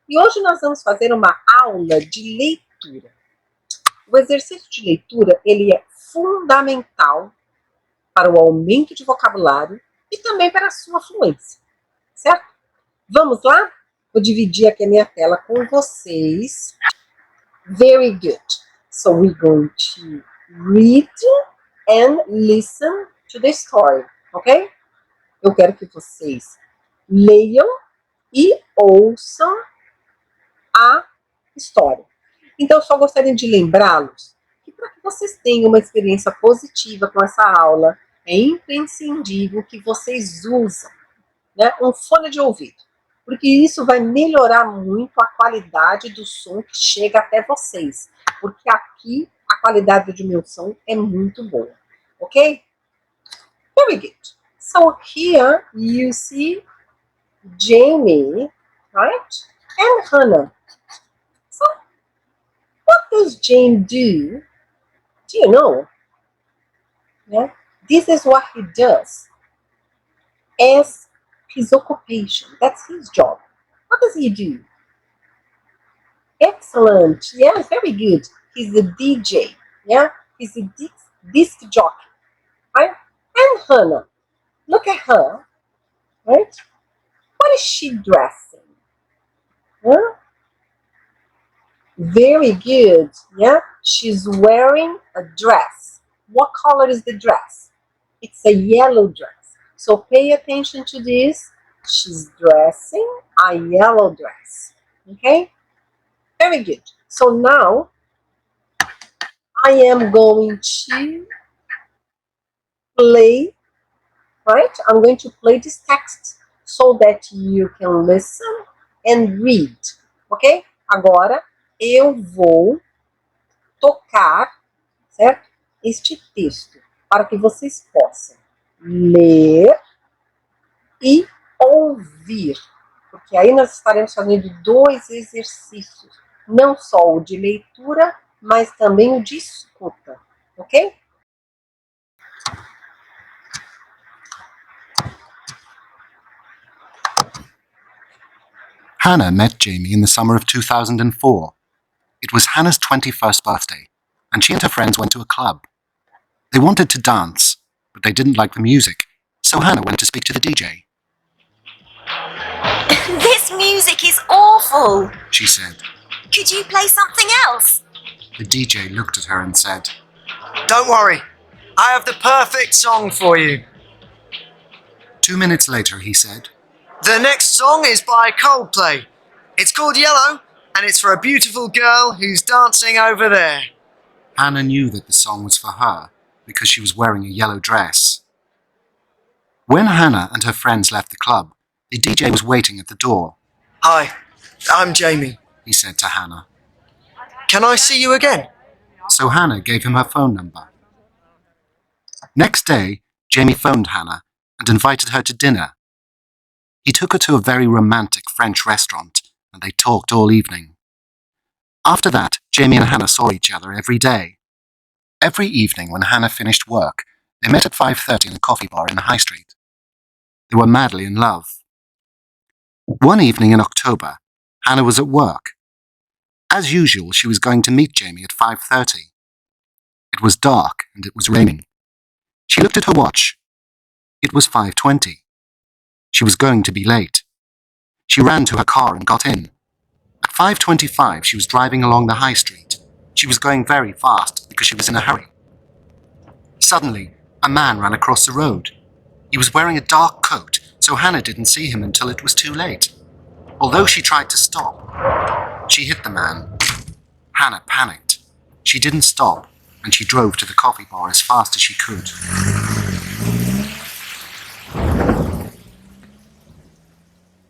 E hoje nós vamos fazer uma aula de leitura. O exercício de leitura, ele é fundamental para o aumento de vocabulário e também para a sua fluência, certo? Vamos lá? Vou dividir aqui a minha tela com vocês. Very good. So we're going to read and listen to the story, ok? Eu quero que vocês leiam e ouçam a história. Então, eu só gostaria de lembrá-los que para que vocês tenham uma experiência positiva com essa aula, é imprescindível que vocês usem, né, um fone de ouvido, porque isso vai melhorar muito a qualidade do som que chega até vocês, porque aqui a qualidade do meu som é muito boa, ok? Very good. So here you see Jamie, right? And Hannah. So what does Jamie do? Do you know? Yeah? This is what he does as his occupation. That's his job. What does he do? Excellent. Yes, very good. He's a DJ. Yeah, he's a disc jockey. Right? And Hannah, look at her. Right? What is she dressing? Huh? Very good. Yeah, she's wearing a dress. What color is the dress? It's a yellow dress. So pay attention to this. She's dressing a yellow dress. Okay? Very good. So now I am going to play, right? I'm going to play this text so that you can listen and read. Ok? Agora eu vou tocar, certo? Este texto para que vocês possam ler e ouvir. Porque aí nós estaremos fazendo dois exercícios. Não só o de leitura, mas também o de escuta. Ok? Hannah met Jamie in the summer of 2004. It was Hannah's 21st birthday, and she and her friends went to a club. They wanted to dance, but they didn't like the music, so Hannah went to speak to the DJ. This music is awful, she said. Could you play something else? The DJ looked at her and said, Don't worry, I have the perfect song for you. 2 minutes later, he said, The next song is by Coldplay. It's called Yellow, and it's for a beautiful girl who's dancing over there. Hannah knew that the song was for her because she was wearing a yellow dress. When Hannah and her friends left the club, the DJ was waiting at the door. Hi, I'm Jamie, he said to Hannah. Can I see you again? So Hannah gave him her phone number. Next day, Jamie phoned Hannah and invited her to dinner. He took her to a very romantic French restaurant, and they talked all evening. After that, Jamie and Hannah saw each other every day. Every evening when Hannah finished work, they met at 5:30 in a coffee bar in the high street. They were madly in love. One evening in October, Hannah was at work. As usual, she was going to meet Jamie at 5:30. It was dark and it was raining. She looked at her watch. It was 5:20. She was going to be late. She ran to her car and got in. At 5:25, she was driving along the high street. She was going very fast because she was in a hurry. Suddenly, a man ran across the road. He was wearing a dark coat, so Hannah didn't see him until it was too late. Although she tried to stop, she hit the man. Hannah panicked. She didn't stop, and she drove to the coffee bar as fast as she could.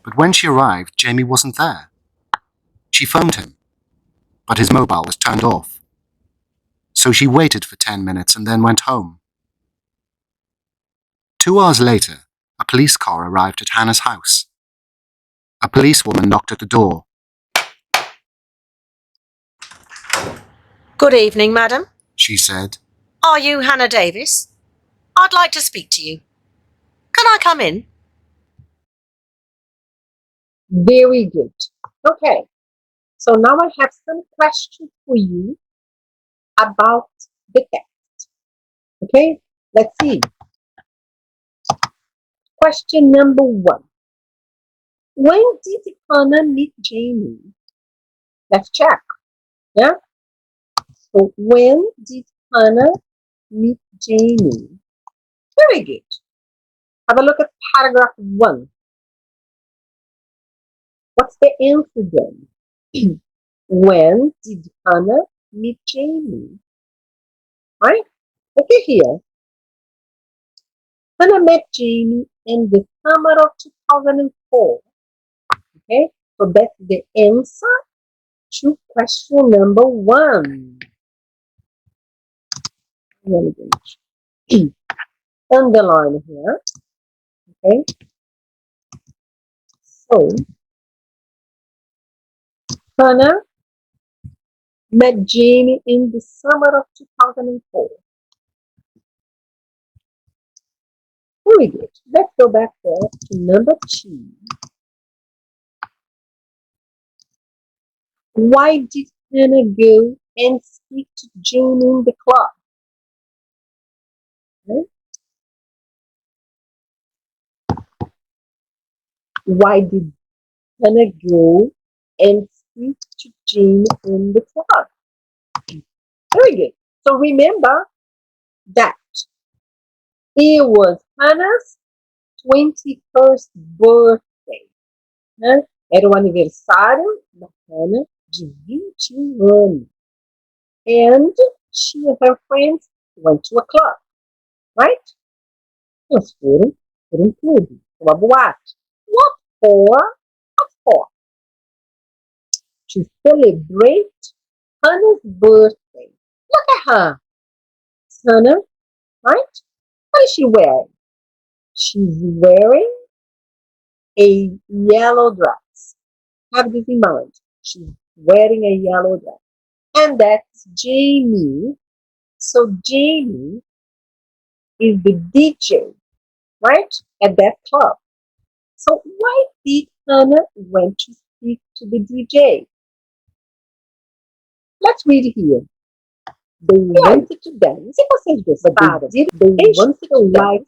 But when she arrived, Jamie wasn't there. She phoned him, but his mobile was turned off. So she waited for 10 minutes and then went home. 2 hours later, a police car arrived at Hannah's house. A policewoman knocked at the door. Good evening, madam, she said. Are you Hannah Davis? I'd like to speak to you. Can I come in? Very good. Okay, So now I have some questions for you about the text. Okay, let's see. Question number 1. When did Hannah meet Jamie? Let's check. Yeah. So when did Hannah meet Jamie? Very good. Have a look at paragraph 1. What's the answer then? When did Hannah meet Jamie? Right? Look at here. Hannah met Jamie in the summer of 2004. Okay, so that's the answer to question number 1. Underline here. Okay, so Hannah met Jamie in the summer of 2004. Very good. Let's go back there to number 2. Why did Hannah go and speak to Jamie in the club? Okay. Why did Hannah go and speak to Jamie in the club? Very good. So remember that it was Hannah's 21st birthday. Né? Era o aniversário da Hannah de 21 anos. And she and her friends went to a club. Right? Elas foram para um clube, uma boate. What for? What for? To celebrate Hannah's birthday. Look at her. It's Hannah, right? What is she wearing? She's wearing a yellow dress. Have this in mind. She's wearing a yellow dress. And that's Jamie. So Jamie is the DJ, right? At that club. So why did Hannah went to speak to the DJ? Let's read here. They wanted to dance, but they wanted to like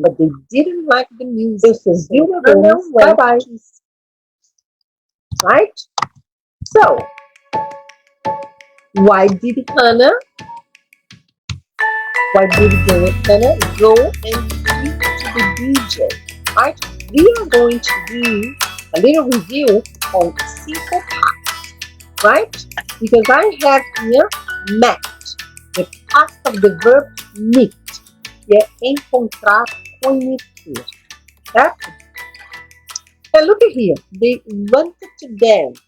but they didn't like the music. So Vilma Gomes went to, right? So why did Hannah go and speak to the DJ? Right? We are going to do a little review on simple past, right? Because I have here met, the past of the verb meet, que é encontrar, conhecer, certo? So look at here. They wanted to dance.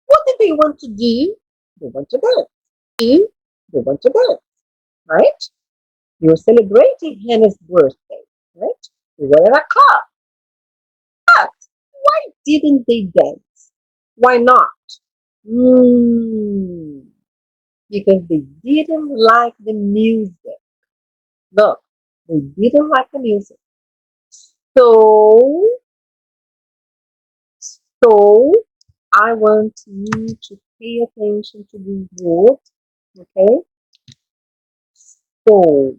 What did they want to do? They want to dance. They want to dance, right? They were celebrating Hannah's birthday, right? They were at a club. But why didn't they dance? Why not? Because they didn't like the music. Look, they didn't like the music. So I want you to pay attention to these words, okay? So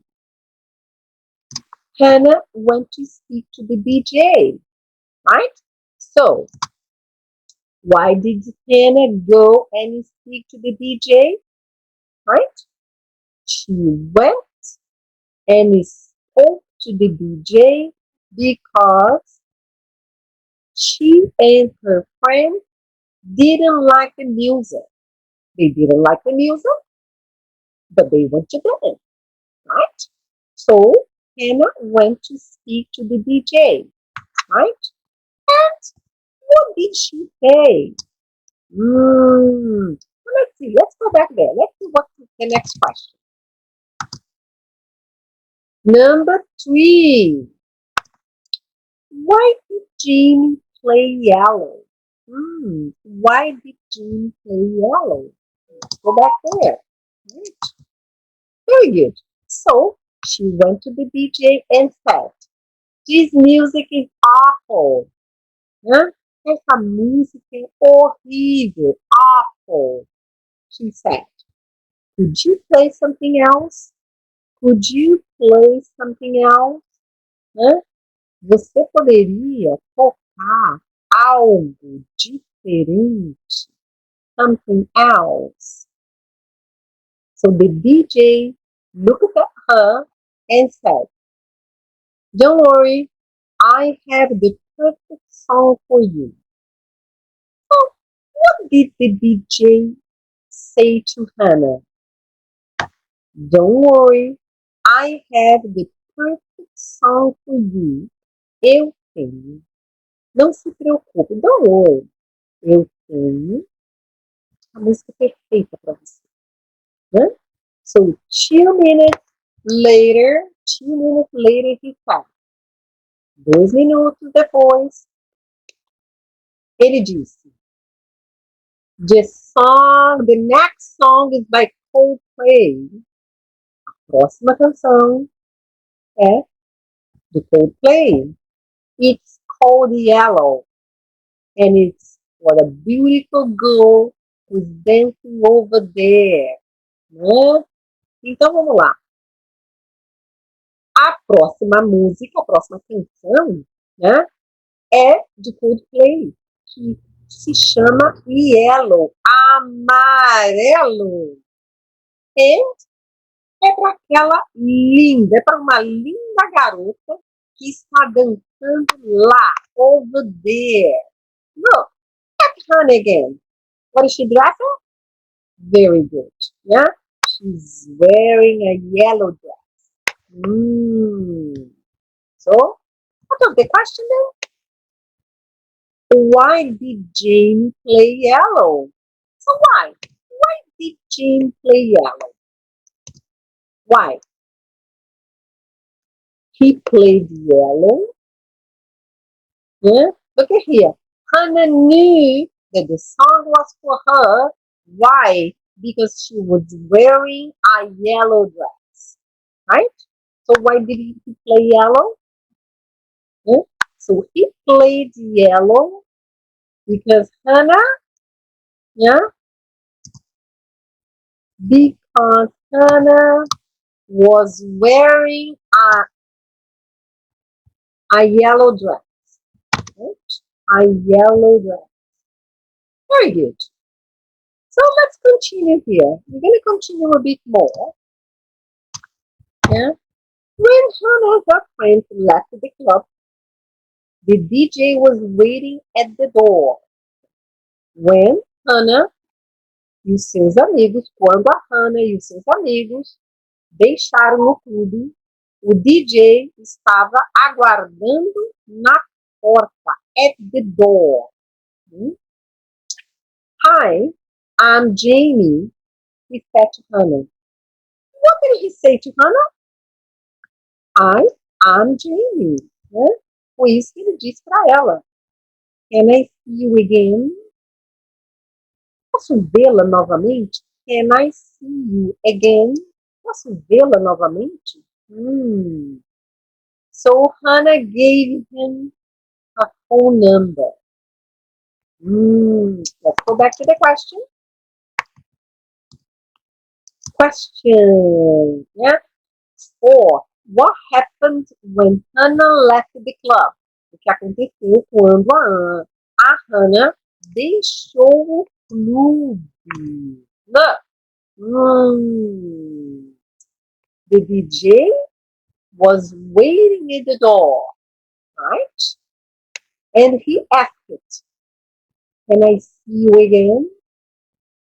Hannah went to speak to the DJ, right? So why did Hannah go and speak to the DJ? Right? She went and spoke to the DJ because she and her friend didn't like the music. They didn't like the music, but they went to dance, right? So Hannah went to speak to the DJ, right? And what did she say? Let's see. Let's go back there. Let's see what's the next question. Number 3. Why did Jamie play yellow? Why did Jamie play yellow? Let's go back there. Right. Very good. So she went to the DJ and said, "This music is awful." Huh? essa música é horrível. Awful, she said. Could you play something else? Could you play something else? Né? Você poderia tocar algo diferente? Something else. So the DJ looked at her and said, don't worry, I have the perfect song for you. So what did the DJ say to Hannah? Don't worry, I have the perfect song for you. Eu tenho. Não se preocupe, don't worry. Eu tenho a música perfeita para você. Né? So 2 minutes later, he said. 2 minutos depois, ele disse. The next song is by Coldplay. A próxima canção é de Coldplay. It's called Yellow. And it's what a beautiful girl who's dancing over there. Né? Então vamos lá. A próxima música, a próxima canção, né, é de Coldplay, que se chama Yellow, amarelo. E é para aquela linda, é para uma linda garota que está dançando lá, over there. Look, at Hannah again. What is she dressing? Very good. Yeah? She's wearing a yellow dress. So, what was the question then? Why did Jane play yellow? So why? Why did Jane play yellow? Why? He played yellow. Yeah? Look at here. Hannah knew that the song was for her. Why? Because she was wearing a yellow dress. Right? So why did he play yellow? Yeah? So he played yellow because Hannah, yeah, because Hannah was wearing a yellow dress. Right? A yellow dress. Very good. So let's continue here. We're going to continue a bit more. Yeah. When Hannah and her friends left the club, the DJ was waiting at the door. When Hannah e os seus amigos, quando a Hannah e os seus amigos deixaram o clube, o DJ estava aguardando na porta, at the door. Hi, I'm Jamie, he said to Hannah. What did he say to Hannah? I'm Jamie. Né? Foi isso que ele disse para ela. Can I see you again? Posso vê-la novamente? Can I see you again? Posso vê-la novamente? So Hannah gave him a phone number. Let's go back to the question. Question. Yeah. 4. What happened when Hannah left the club? O que aconteceu quando a Hannah deixou o clube? Look. The DJ was waiting at the door, right? And he asked, can I see you again?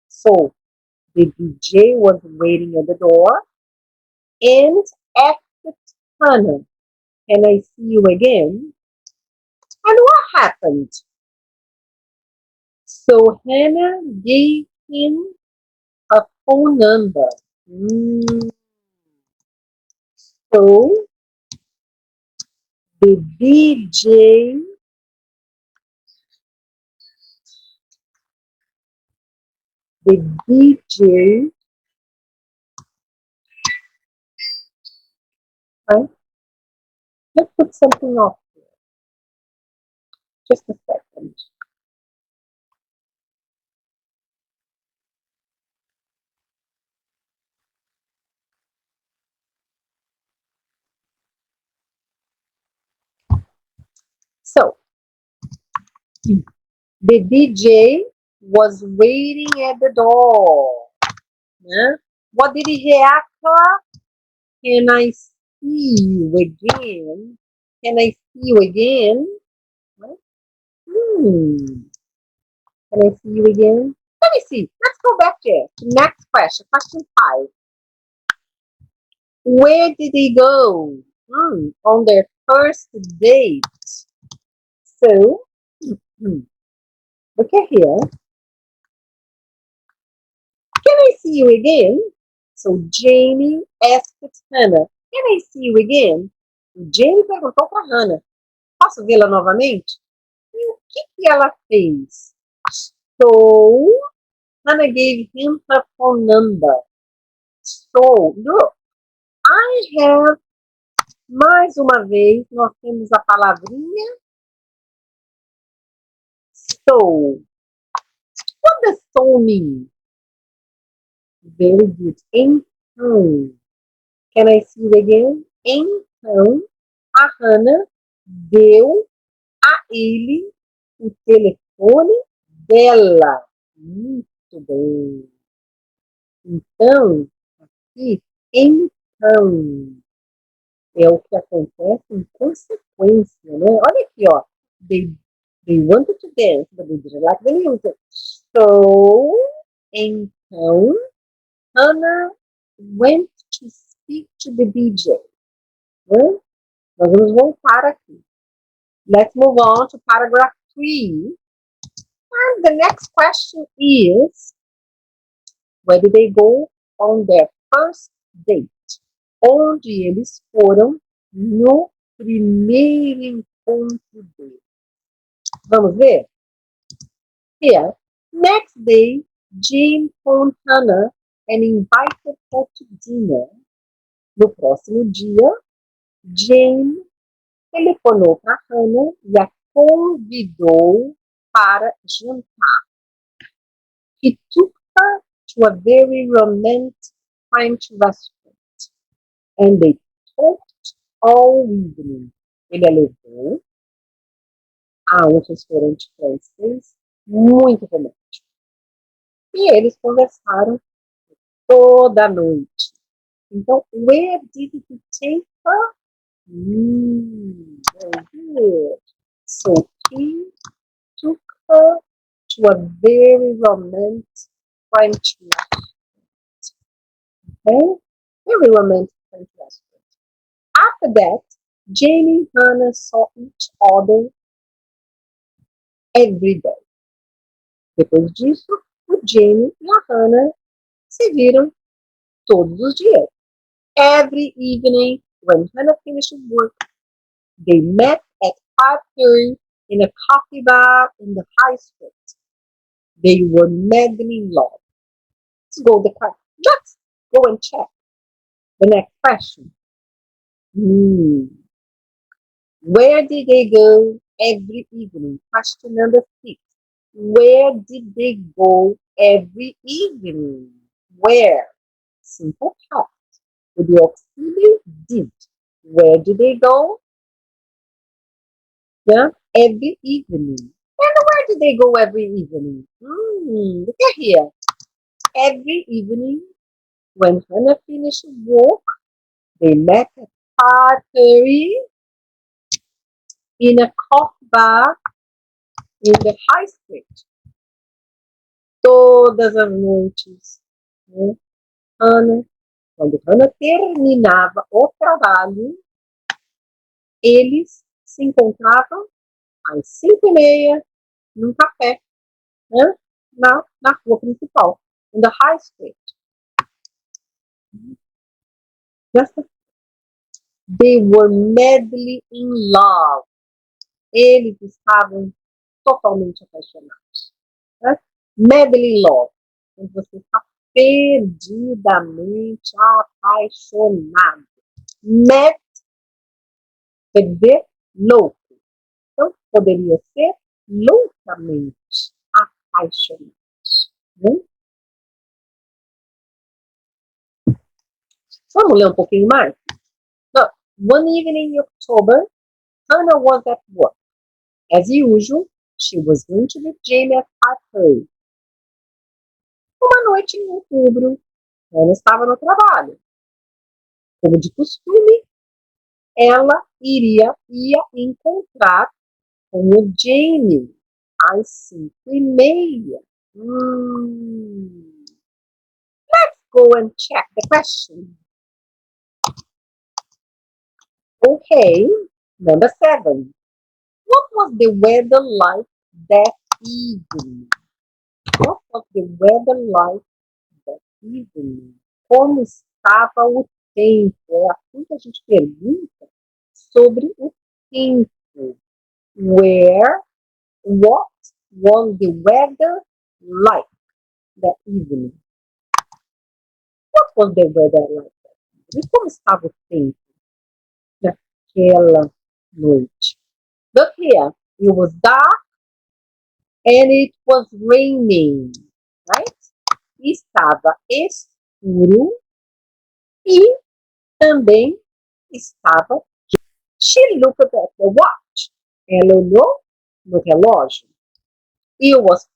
So, the DJ was waiting at the door and asked Hannah, can I see you again? And what happened? So Hannah gave him a phone number. So the DJ right? Let's put something off here. Just a second. So, the DJ was waiting at the door. Né? What did he react? Can I see you again? Can I see you again? Can I see you again? Let me see. Let's go back there. Next question. Question 5. Where did they go? On their first date. So, look at here. Can I see you again? So, Jamie asked Hannah, can I see you again? Jamie perguntou para Hannah, posso vê-la novamente? E o que ela fez? So, Hannah gave him her phone number. So, look, I have, mais uma vez, nós temos a palavrinha so. What does so mean? Very good. Então, can I see you again? Então, a Hannah deu a ele o telefone dela. Muito bem. Então, aqui, então, é o que acontece em consequência, né? Olha aqui, ó. They wanted to dance, but they didn't like the music. So, então, Hannah went to speak to the DJ. Né? Nós vamos voltar aqui. Let's move on to paragraph 3. And the next question is, where did they go on their first date? Onde eles foram no primeiro encontro deles. Vamos ver? Here, next day, Jane phoned Hannah and invited her to dinner. No próximo dia, Jane telefonou para Hannah e a convidou para jantar. He took her to a very romantic French restaurant and they talked all evening. Ele a levou a um restaurante francês muito romântico. E eles conversaram toda a noite. Então, where did he take her? Very good. So, he took her to a very romantic French restaurant. Okay? Very romantic French restaurant. After that, Jane and Hannah saw each other every day. Depois disso, o Jamie e a Hannah se viram todos os dias. Every evening, when Hannah finished work, they met at 5:30 in a coffee bar in the high street. They were madly in love. Let's go and check. The next question. Where did they go every evening? Question number 6. Where did they go every evening? Where? Simple past. With the auxiliary did. Where did they go? Yeah, every evening. And where did they go every evening? Look at here. Every evening, when Hannah finished work, they met at 5:30 in a coffee bar in the high street. Todas as noites, né? Quando Hannah terminava o trabalho, eles se encontravam às 5:30 num café, né? na rua principal, in the high street. They were madly in love. Eles estavam totalmente apaixonados. Né? Madly in love. Quando você está perdidamente apaixonado. Mad quer dizer louco. Então, poderia ser loucamente apaixonados. Né? Vamos ler um pouquinho mais? Look, one evening in October, Hannah was at work. As usual, she was going to meet Jamie at 5:30. Uma noite em outubro, ela estava no trabalho. Como de costume, ela ia encontrar com o Jamie às 5:30. Let's go and check the question. Okay, number 7. What was the weather like that evening? What was the weather like that evening? Como estava o tempo? É assim que a gente pergunta sobre o tempo. What was the weather like that evening? What was the weather like that evening? E como estava o tempo naquela noite? Look here, it was dark and it was raining, right? Estava escuro e também estava. She looked at the watch. Ela olhou no relógio. It was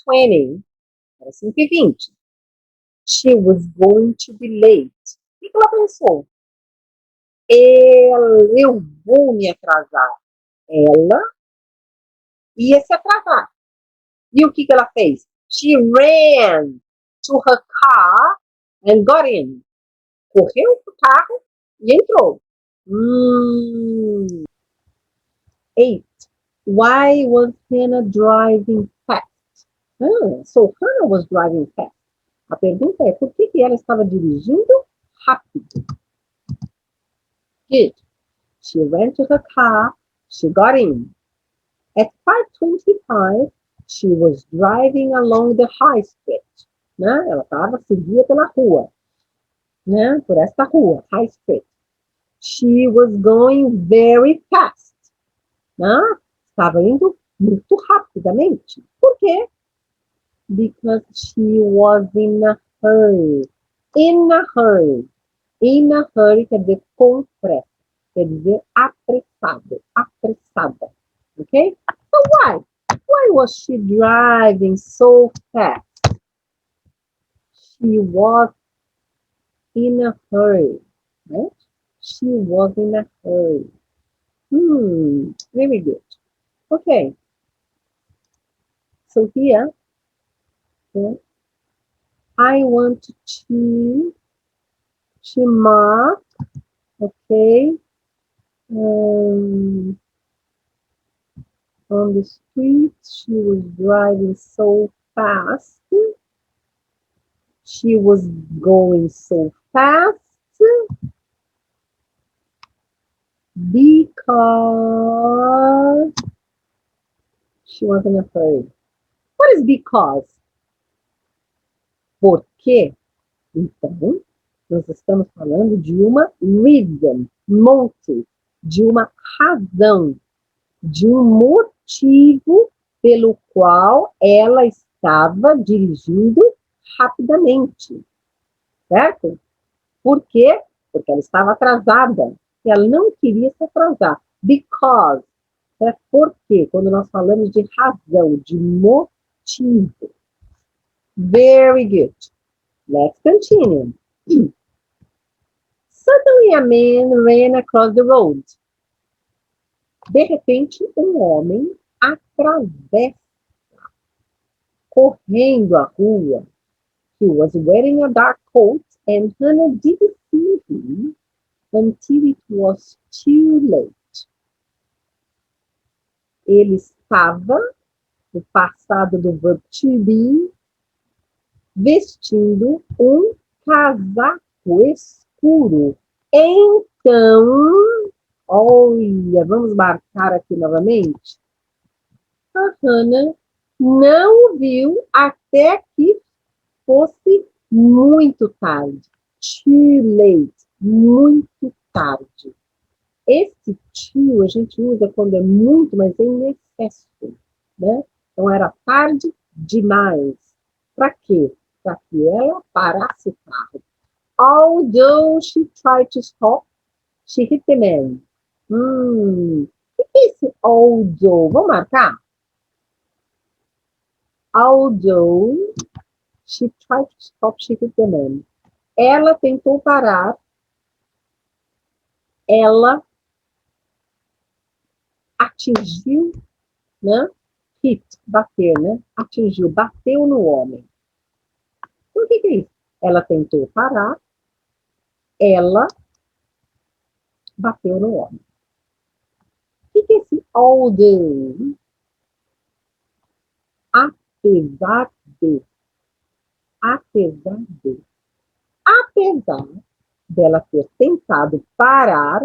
5:20. Era 5:20. She was going to be late. O que ela pensou? Eu vou me atrasar. Ela ia se atrasar. E o que ela fez? She ran to her car and got in. Correu pro carro e entrou. 8. Why was Hannah driving fast? So Hannah was driving fast. A pergunta é, por que ela estava dirigindo rápido? Good. She ran to her car. She got in. At 5:25, she was driving along the high street. Né? Ela seguia pela rua. Né? Por esta rua, High Street. She was going very fast. Né? Estava indo muito rapidamente. Por quê? Because she was in a hurry. In a hurry. In a hurry quer dizer com pressa. Quer dizer apressado. Apressada. Ok? So why? Why was she driving so fast? She was in a hurry. Right? She was in a hurry. Very good. Okay. So here, I want to mark, okay, on the street, she was driving so fast. She was going so fast because she was in a hurry. What is because? Por quê? Então, nós estamos falando de uma reason, motive, de uma razão, de um motivo pelo qual ela estava dirigindo rapidamente, certo? Por quê? Porque ela estava atrasada, e ela não queria se atrasar. Because, é porque, quando nós falamos de razão, de motivo. Very good. Let's continue. Suddenly a man ran across the road. De repente, um homem atravessa, correndo a rua. He was wearing a dark coat and Hannah didn't see him until it was too late. Ele estava, no passado do verbo to be, vestindo um casaco escuro. Então, olha, vamos marcar aqui novamente. A Hannah não viu até que fosse muito tarde. Too late, muito tarde. Esse too a gente usa quando é muito, mas em excesso, né? Então era tarde demais. Para quê? Para que ela parasse o carro. Although she tried to stop, she hit the man. O Esse although, vamos marcar? Although she tried to stop, she hit the man. Ela tentou parar. Ela atingiu, né? Hit, bater, né? Atingiu, bateu no homem. O que é isso? Ela tentou parar. Ela bateu no homem. O que é esse although? Apesar de. Apesar de. Apesar dela ter tentado parar,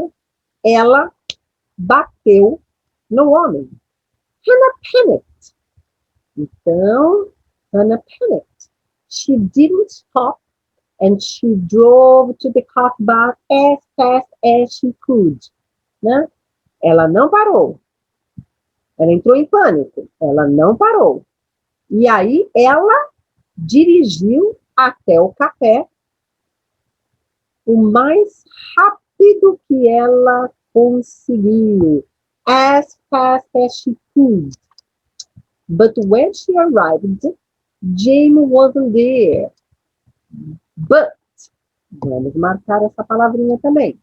ela bateu no homem. Hannah panicked. Então, Hannah panicked. She didn't stop and she drove to the coffee bar as fast as she could. Né? Ela não parou. Ela entrou em pânico. Ela não parou. E aí, ela dirigiu até o café o mais rápido que ela conseguiu. As fast as she could. But when she arrived, Jamie wasn't there. But, vamos marcar essa palavrinha também.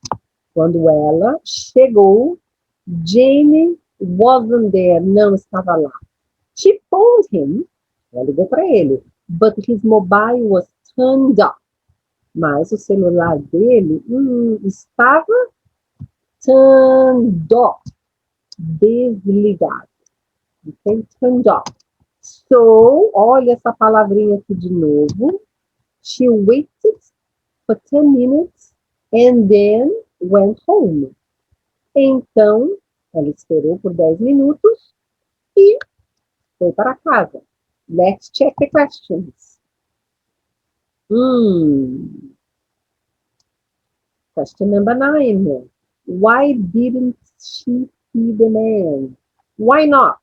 Quando ela chegou, Jamie wasn't there, não estava lá. She phoned him, ela ligou para ele, but his mobile was turned off. Mas o celular dele estava turned off, desligado. Okay? Turned off. So, olha essa palavrinha aqui de novo. She waited for 10 minutes and then went home. Então, ela esperou por 10 minutos e foi para casa. Let's check the questions. Question number 9. Why didn't she see the man? Why not?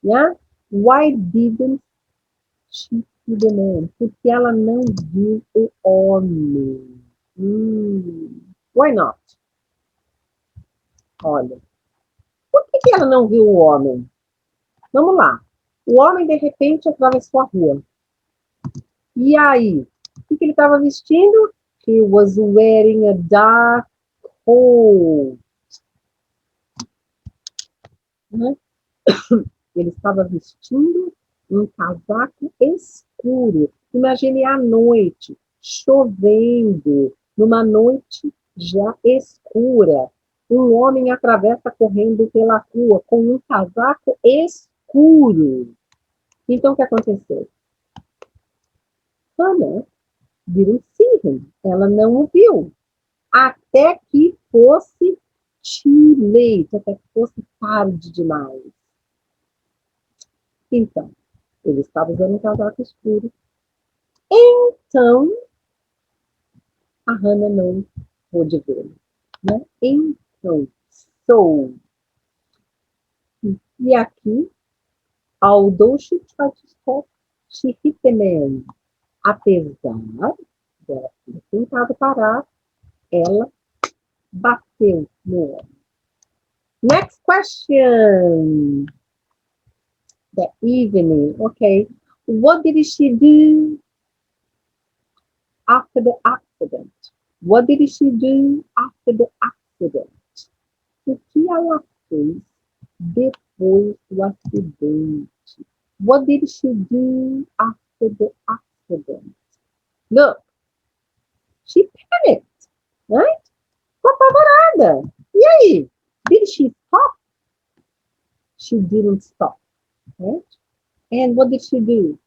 Yeah? Why didn't she see the man? Porque ela não viu o homem. Why not? Olha. Por que ela não viu o homem? Vamos lá. O homem, de repente, atravessou a rua. E aí? O que ele estava vestindo? He was wearing a dark coat. Né? Ele estava vestindo um casaco escuro. Imagine à noite, chovendo, numa noite já escura. Um homem atravessa correndo pela rua com um casaco escuro. Então, o que aconteceu? Hannah didn't see him. Ela não o viu. Até que fosse too late, até que fosse tarde demais. Então, ele estava usando um casaco escuro. Então, a Hannah não pôde vê-lo. Né? Então, so. E aqui, although she tried to stop, she hit the man. Apesar dela ter tentado parar, ela bateu no homem. Next question. The evening. Okay. What did she do after the accident? What did she do after the accident? O que ela fez depois do acidente? What did she do after the accident? Look. She panicked. Right? Ficou apavorada. E aí? Did she stop? She didn't stop. Right? And what did she do?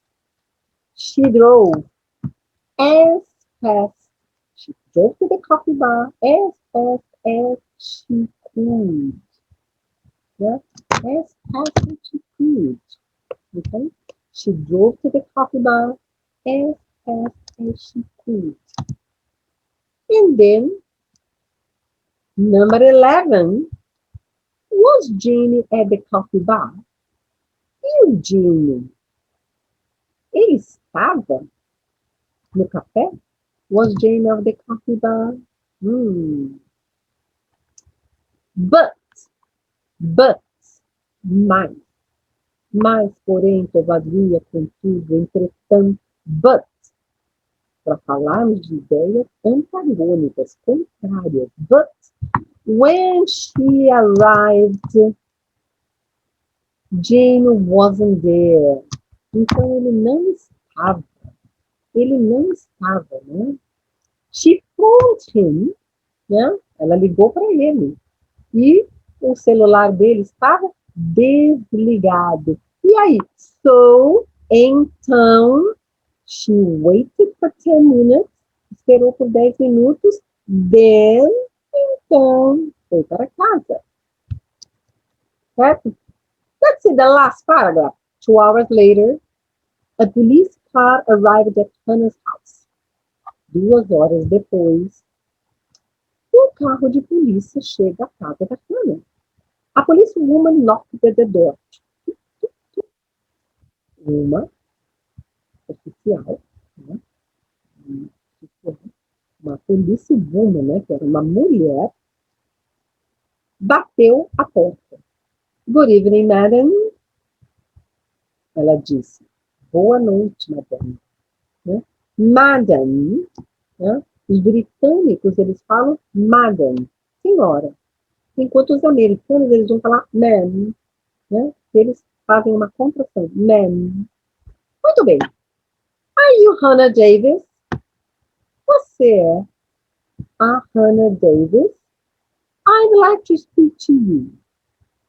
She drove as fast. She drove to the coffee bar as fast as she could. Yeah? As fast as she could. Okay? She drove to the coffee bar as fast as she could. And then, number 11, was Jamie at the coffee bar? E o Jamie? Ele estava no café? Was Jamie at the coffee bar? But, Mas, porém, todavia, contudo, entretanto, but, para falarmos de ideias antagônicas, contrárias. But, when she arrived, Jane wasn't there. Então, ele não estava, né? She phoned him, né? Ela ligou para ele. E o celular dele estava desligado. E aí? So, então, she waited for 10 minutes, esperou por 10 minutos, then, então, foi para casa. Certo? Let's see the last paragraph. 2 hours later, a police car arrived at Hannah's house. 2 horas depois, um carro de polícia chega à casa da Hannah. A policewoman knocked at the door. Uma oficial, né? Uma policewoman, né? Que era uma mulher, bateu a porta. Good evening, madam. Ela disse. Boa noite, madame. Né? Madam, né? Os britânicos, eles falam madam, senhora. Enquanto os americanos, eles vão falar ma'am, né? Eles fazem uma contração, ma'am. Muito bem. Are you Hannah Davis? Você é a Hannah Davis? I'd like to speak to you.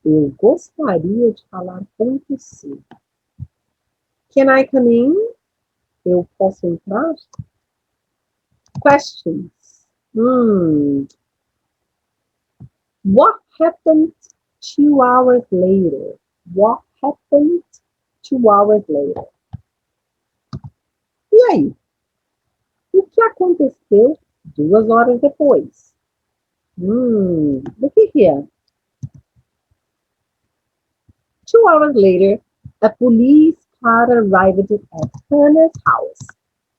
Eu gostaria de falar com você. Can I come in? Eu posso entrar? Questions. What happened 2 hours later? What happened 2 hours later? E aí? O que aconteceu 2 horas depois? O que é? 2 hours later, a police car arrived at Hannah's house.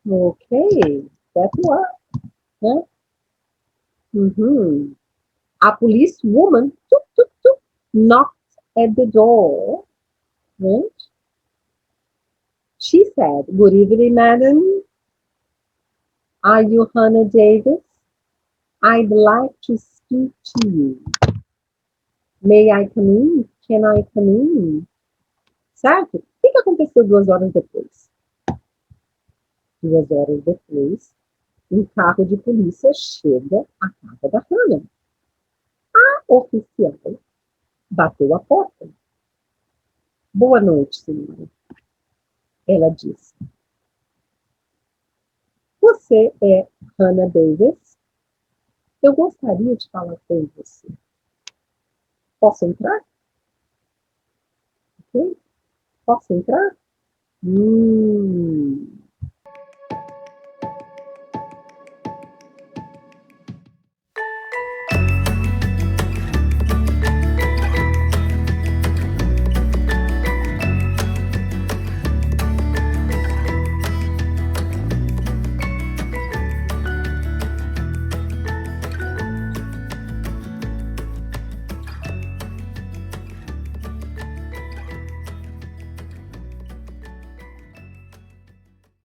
Okay, that worked. Né? A policewoman knocked at the door. Right? She said, good evening, madam. Are you Hannah Davis? I'd like to speak to you. May I come in? Can I come in? Certo? O que aconteceu 2 horas depois? 2 horas depois, um carro de polícia chega à casa da Hannah. A oficial bateu a porta. Boa noite, senhora. Ela disse. Você é Hannah Davis? Eu gostaria de falar com você. Posso entrar? Ok? Posso entrar?